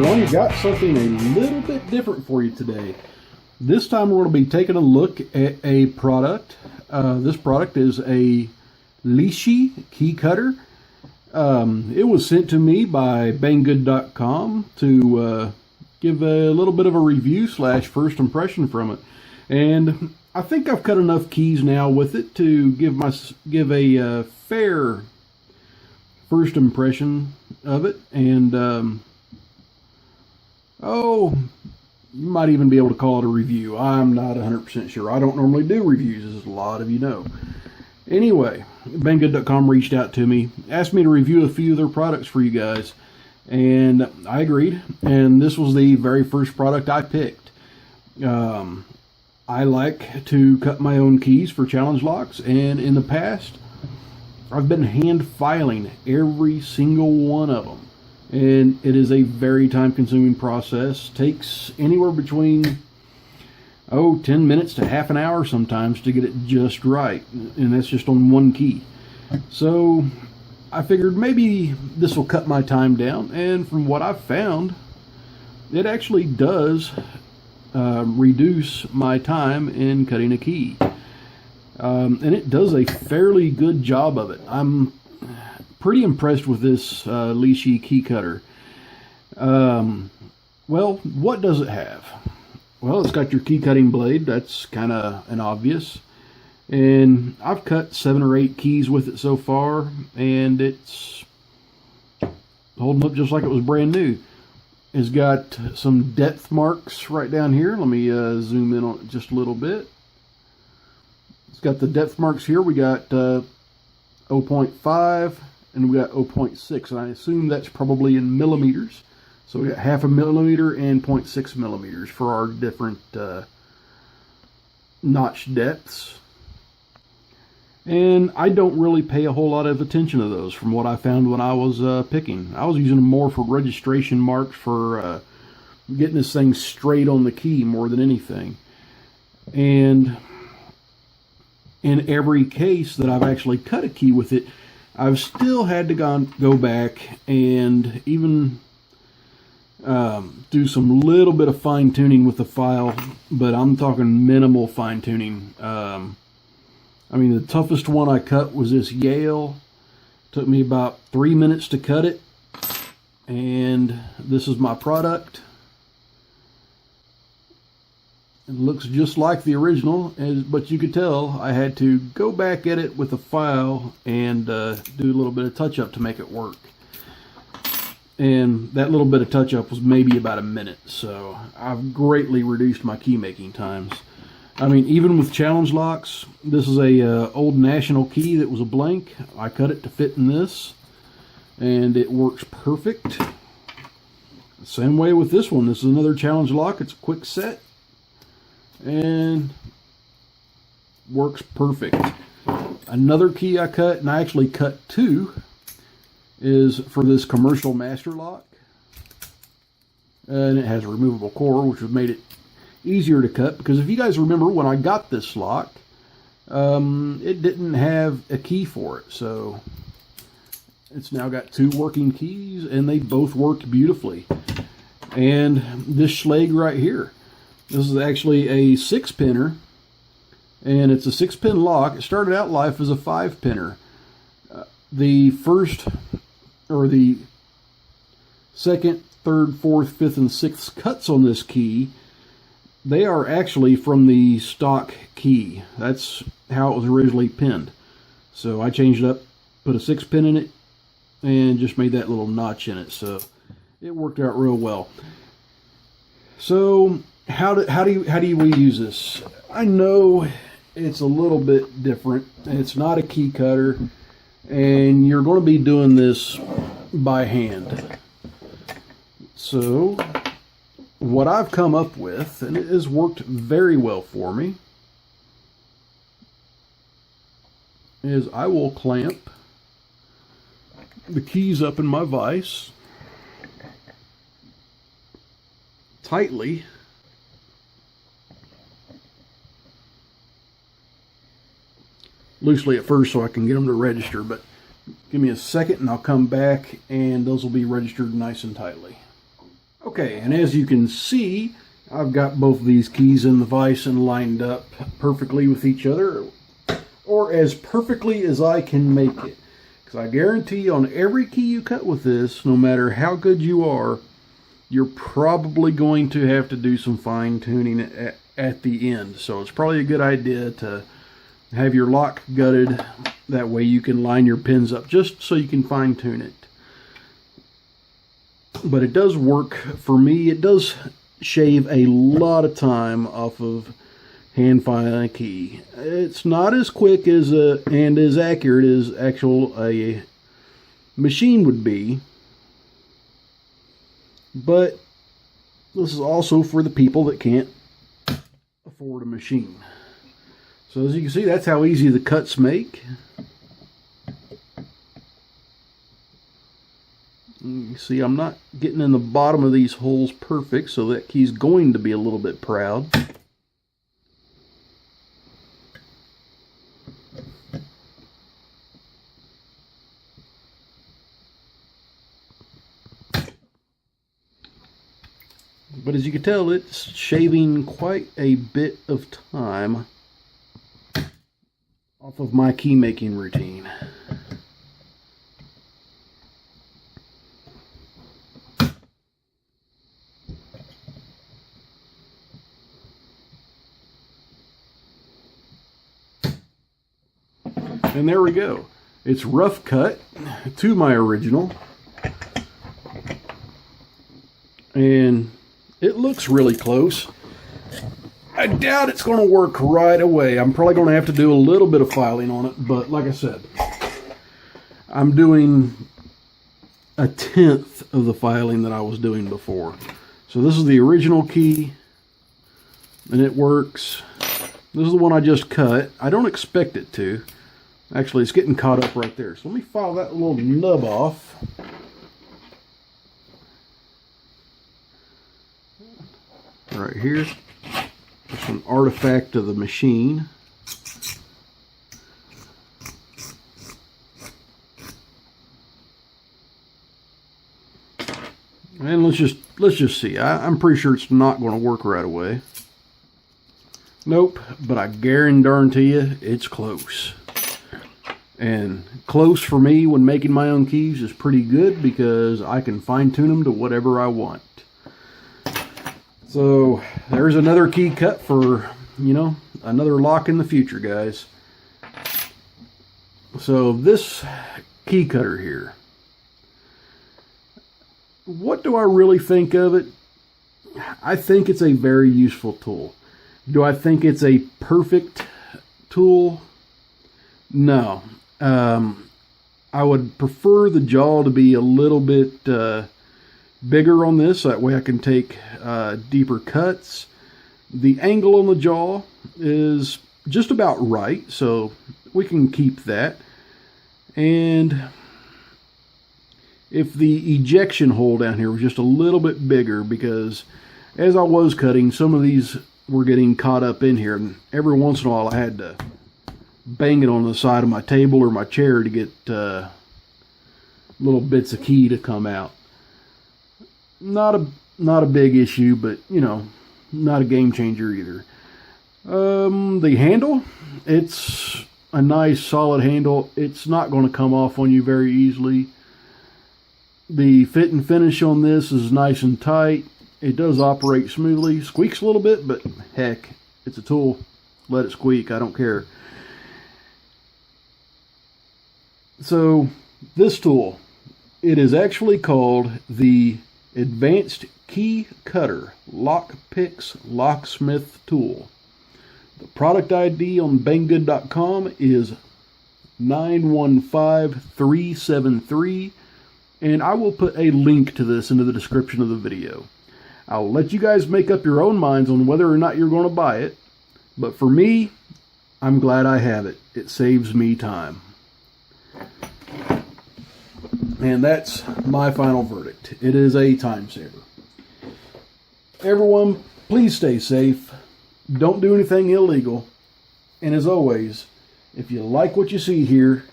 everyone, we got something a little bit different for you today. This time we're going to be taking a look at a product. This product is a Lishi key cutter. It was sent to me by Banggood.com to give a little bit of a review / first impression from it. And I think I've cut enough keys now with it to give a fair first impression of it. And you might even be able to call it a review. I'm not 100% sure. I don't normally do reviews, as a lot of you know. Anyway, Banggood.com reached out to me, asked me to review a few of their products for you guys, and I agreed. And this was the very first product I picked. I like to cut my own keys for challenge locks, and in the past, I've been hand filing every single one of them. And it is a very time-consuming process. Takes anywhere between 10 minutes to half an hour sometimes to get it just right, and that's just on one key. So I figured maybe this will cut my time down, and from what I've found, it actually does reduce my time in cutting a key, and it does a fairly good job of it. I'm pretty impressed with this Lishi key cutter. Well, what does it have? Well, it's got your key cutting blade. That's kind of an obvious. And I've cut 7 or 8 keys with it so far, and it's holding up just like it was brand new. It's got some depth marks right down here. Let me zoom in on it just a little bit. It's got the depth marks here. We got 0.5 and we got 0.6, and I assume that's probably in millimeters. So we got 0.5 millimeter and 0.6 millimeters for our different notch depths. And I don't really pay a whole lot of attention to those from what I found when I was picking. I was using them more for registration marks, for getting this thing straight on the key more than anything. And in every case that I've actually cut a key with it, I've still had to go back and even do some little bit of fine tuning with the file, but I'm talking minimal fine tuning. I mean, the toughest one I cut was this Yale. Took me about 3 minutes to cut it, and this is my product. It looks just like the original, but you could tell I had to go back at it with a file and do a little bit of touch-up to make it work. And that little bit of touch-up was maybe about a minute, so I've greatly reduced my key making times. I mean, even with challenge locks, this is a old National key that was a blank. I cut it to fit in this, and it works perfect. Same way with this one. This is another challenge lock. It's a quick set, and works perfect. Another key I cut, and I actually cut 2, is for this commercial master lock, and it has a removable core, which has made it easier to cut, because if you guys remember when I got this lock, it didn't have a key for it, so it's now got 2 working keys, and they both work beautifully. And this Schlag right here, this is actually a 6-pinner, and it's a 6-pin lock. It started out life as a 5-pinner. The first, or the second, third, fourth, fifth, and sixth cuts on this key, they are actually from the stock key. That's how it was originally pinned. So I changed it up, put a 6-pin in it, and just made that little notch in it. So it worked out real well. So how do we use this? I know it's a little bit different. It's not a key cutter, and you're going to be doing this by hand. So what I've come up with, and it has worked very well for me, is I will clamp the keys up in my vise tightly, loosely at first so I can get them to register, but give me a second and I'll come back and those will be registered nice and tightly. Okay, and as you can see, I've got both of these keys in the vise and lined up perfectly with each other, or as perfectly as I can make it. Because I guarantee on every key you cut with this, no matter how good you are, you're probably going to have to do some fine tuning at the end. So it's probably a good idea to have your lock gutted. That way you can line your pins up just so you can fine tune it. But it does work for me. It does shave a lot of time off of hand filing a key. It's not as quick as and as accurate as a machine would be. But this is also for the people that can't afford a machine. So as you can see, that's how easy the cuts make. You see, I'm not getting in the bottom of these holes perfect, so that key's going to be a little bit proud. But as you can tell, it's shaving quite a bit of time off of my key making routine. And there we go. It's rough cut to my original. And it looks really close. I doubt it's going to work right away. I'm probably going to have to do a little bit of filing on it. But like I said, I'm doing 1/10 of the filing that I was doing before. So this is the original key. And it works. This is the one I just cut. I don't expect it to. Actually, it's getting caught up right there. So let me file that little nub off. Right here. It's an artifact of the machine. And let's just see. I'm pretty sure it's not going to work right away. Nope, but I guarantee you it's close. And close for me when making my own keys is pretty good because I can fine tune them to whatever I want. So there's another key cut for, you know, another lock in the future, guys. So this key cutter here, what do I really think of it? I think it's a very useful tool. Do I think it's a perfect tool? No. I would prefer the jaw to be a little bit bigger on this. That way I can take deeper cuts. The angle on the jaw is just about right, so we can keep that. And if the ejection hole down here was just a little bit bigger, because as I was cutting, some of these were getting caught up in here, and every once in a while I had to bang it on the side of my table or my chair to get little bits of key to come out. Not a big issue, but you know, not a game changer either. The handle, it's a nice solid handle. It's not going to come off on you very easily. The fit and finish on this is nice and tight. It does operate smoothly. Squeaks a little bit, but heck, it's a tool. Let it squeak. I don't care. So this tool, it is actually called the Advanced Key Cutter Lockpicks Locksmith Tool. The product ID on banggood.com is 915373, and I will put a link to this into the description of the video. I'll let you guys make up your own minds on whether or not you're going to buy it, but for me, I'm glad I have it. It saves me time. And that's my final verdict. It is a time saver. Everyone, please stay safe. Don't do anything illegal. And as always, if you like what you see here,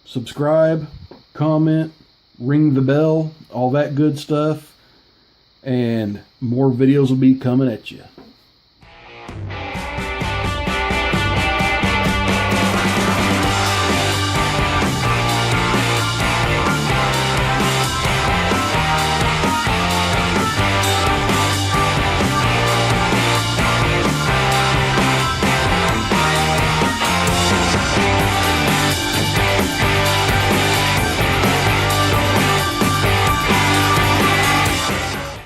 subscribe, comment, ring the bell, all that good stuff. and more videos will be coming at you.